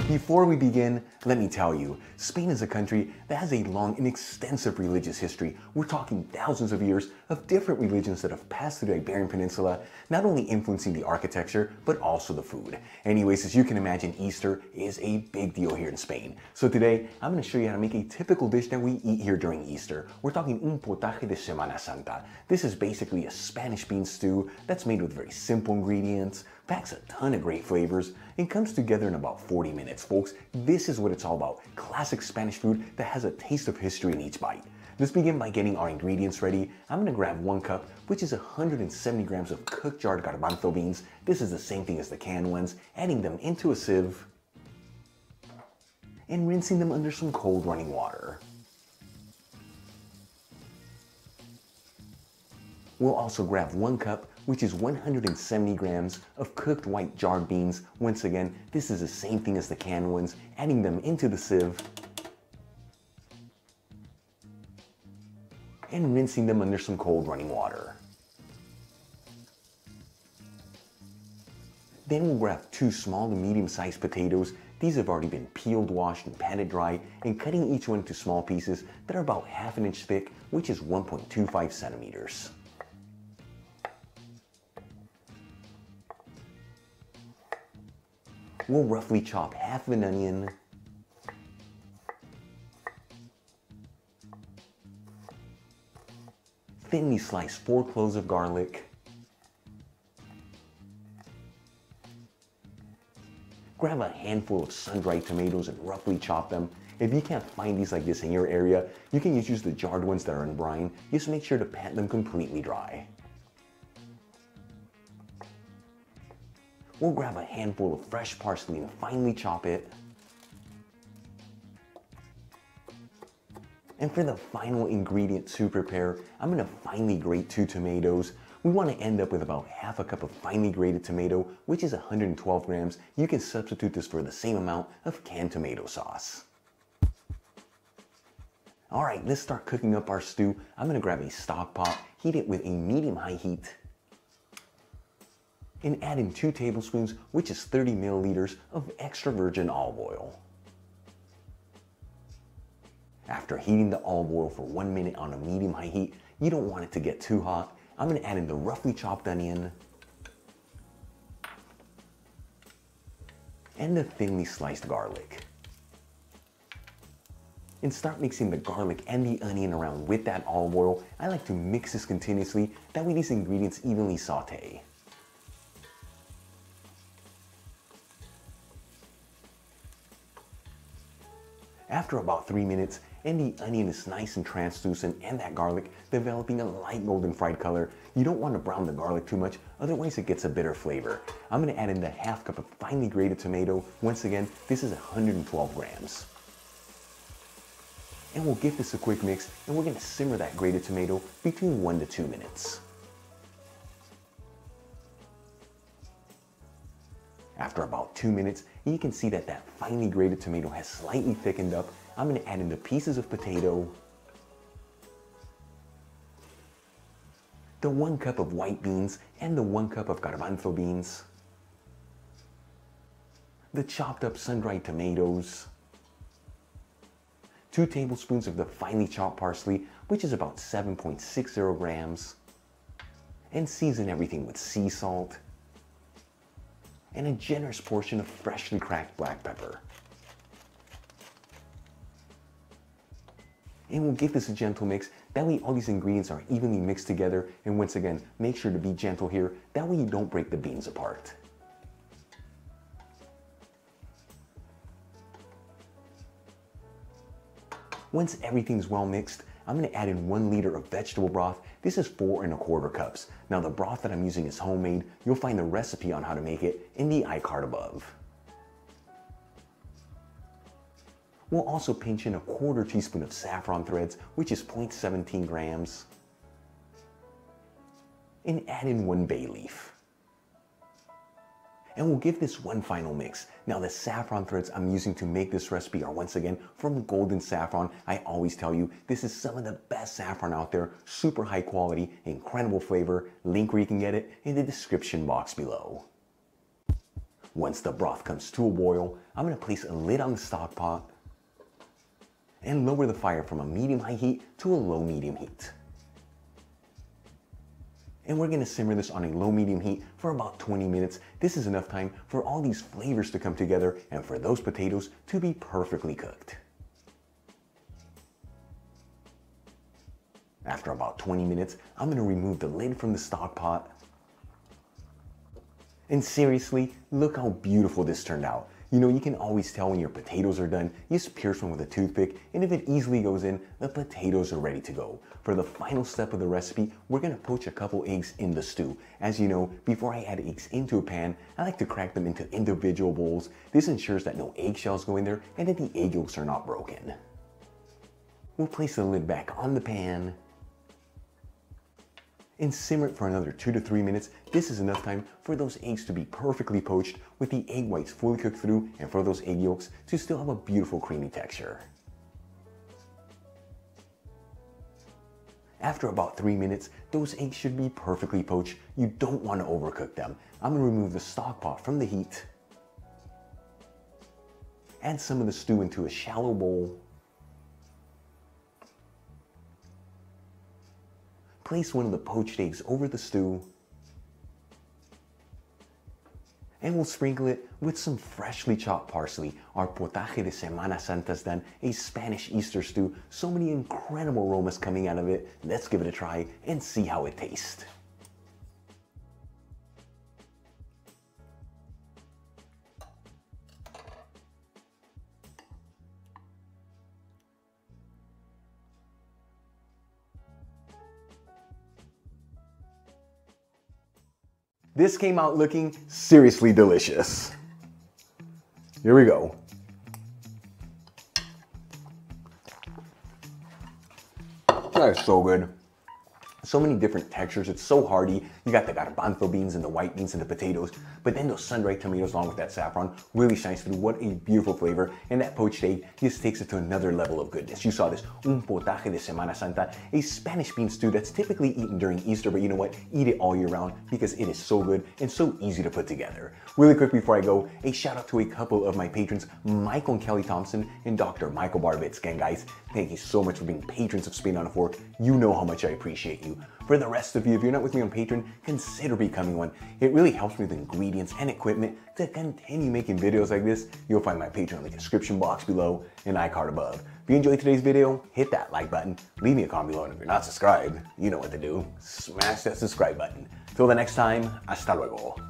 Before we begin, let me tell you, Spain is a country that has a long and extensive religious history. We're talking thousands of years of different religions that have passed through the Iberian Peninsula, not only influencing the architecture, but also the food. Anyways, as you can imagine, Easter is a big deal here in Spain. So today, I'm going to show you how to make a typical dish that we eat here during Easter. We're talking un potaje de Semana Santa. This is basically a Spanish bean stew that's made with very simple ingredients, packs a ton of great flavors, and comes together in about 40 minutes, folks. This is what it's all about. Classic Spanish food that has a taste of history in each bite. Let's begin by getting our ingredients ready. I'm gonna grab 1 cup, which is 170 grams of cooked jarred garbanzo beans. This is the same thing as the canned ones, adding them into a sieve and rinsing them under some cold running water. We'll also grab 1 cup, which is 170 grams of cooked white jarred beans. Once again, this is the same thing as the canned ones, adding them into the sieve and rinsing them under some cold running water. Then we'll grab 2 small to medium-sized potatoes. These have already been peeled, washed, and patted dry, and cutting each one into small pieces that are about 1/2 inch thick, which is 1.25 centimeters. We'll roughly chop 1/2 of an onion, thinly slice 4 cloves of garlic, grab a handful of sun-dried tomatoes and roughly chop them. If you can't find these like this in your area, you can use the jarred ones that are in brine. Just make sure to pat them completely dry. We'll grab a handful of fresh parsley and finely chop it. And for the final ingredient to prepare, I'm going to finely grate 2 tomatoes. We want to end up with about 1/2 cup of finely grated tomato, which is 112 grams. You can substitute this for the same amount of canned tomato sauce. Alright, let's start cooking up our stew. I'm going to grab a stock pot, heat it with a medium-high heat, and add in 2 tablespoons, which is 30 milliliters of extra virgin olive oil. After heating the olive oil for 1 minute on a medium-high heat, you don't want it to get too hot. I'm going to add in the roughly chopped onion and the thinly sliced garlic. And start mixing the garlic and the onion around with that olive oil. I like to mix this continuously, that way these ingredients evenly saute. After about 3 minutes, and the onion is nice and translucent and that garlic developing a light golden fried color, you don't want to brown the garlic too much, otherwise it gets a bitter flavor. I'm going to add in the 1/2 cup of finely grated tomato. Once again, this is 112 grams. And we'll give this a quick mix, and we're going to simmer that grated tomato between 1 to 2 minutes. After about 2 minutes, you can see that that finely grated tomato has slightly thickened up. I'm going to add in the pieces of potato, the 1 cup of white beans, and the 1 cup of garbanzo beans, the chopped up sun-dried tomatoes, 2 tablespoons of the finely chopped parsley, which is about 7.60 grams, and season everything with sea salt, and a generous portion of freshly cracked black pepper. And we'll give this a gentle mix, that way all these ingredients are evenly mixed together, and once again, make sure to be gentle here, that way you don't break the beans apart. Once everything's well mixed, I'm going to add in 1 liter of vegetable broth. This is 4 1/4 cups. Now the broth that I'm using is homemade. You'll find the recipe on how to make it in the iCard above. We'll also pinch in a 1/4 teaspoon of saffron threads, which is 0.17 grams, and add in 1 bay leaf. And we'll give this one final mix. Now the saffron threads I'm using to make this recipe are once again from Golden Saffron. I always tell you, this is some of the best saffron out there, super high quality, incredible flavor. Link where you can get it in the description box below. Once the broth comes to a boil, I'm gonna place a lid on the stock pot and lower the fire from a medium-high heat to a low-medium heat. And we're gonna simmer this on a low-medium heat for about 20 minutes. This is enough time for all these flavors to come together and for those potatoes to be perfectly cooked. After about 20 minutes, I'm gonna remove the lid from the stock pot. And seriously, look how beautiful this turned out. You know, you can always tell when your potatoes are done. You just pierce one with a toothpick, and if it easily goes in, the potatoes are ready to go. For the final step of the recipe, we're gonna poach a couple eggs in the stew. As you know, before I add eggs into a pan, I like to crack them into individual bowls. This ensures that no eggshells go in there and that the egg yolks are not broken. We'll place the lid back on the pan and simmer it for another 2 to 3 minutes. This is enough time for those eggs to be perfectly poached with the egg whites fully cooked through and for those egg yolks to still have a beautiful creamy texture. After about 3 minutes, those eggs should be perfectly poached. You don't want to overcook them. I'm going to remove the stock pot from the heat. Add some of the stew into a shallow bowl. Place one of the poached eggs over the stew. And we'll sprinkle it with some freshly chopped parsley. Our potaje de Semana Santa's done, a Spanish Easter stew. So many incredible aromas coming out of it. Let's give it a try and see how it tastes. This came out looking seriously delicious. Here we go. That is so good. So many different textures. It's so hearty. You got the garbanzo beans and the white beans and the potatoes, but then those sun-dried tomatoes along with that saffron really shines through. What a beautiful flavor. And that poached egg just takes it to another level of goodness. You saw this, un potaje de Semana Santa, a Spanish bean stew that's typically eaten during Easter, but you know what? Eat it all year round because it is so good and so easy to put together. Really quick before I go, a shout out to a couple of my patrons, Michael and Kelly Thompson and Dr. Michael Barbitz. Again, guys, thank you so much for being patrons of Spain on a Fork. You know how much I appreciate you. For the rest of you, if you're not with me on Patreon, consider becoming one. It really helps me with ingredients and equipment to continue making videos like this. You'll find my Patreon in the description box below and iCard above. If you enjoyed today's video, hit that like button, leave me a comment below, and if you're not subscribed, you know what to do. Smash that subscribe button. Till the next time, hasta luego.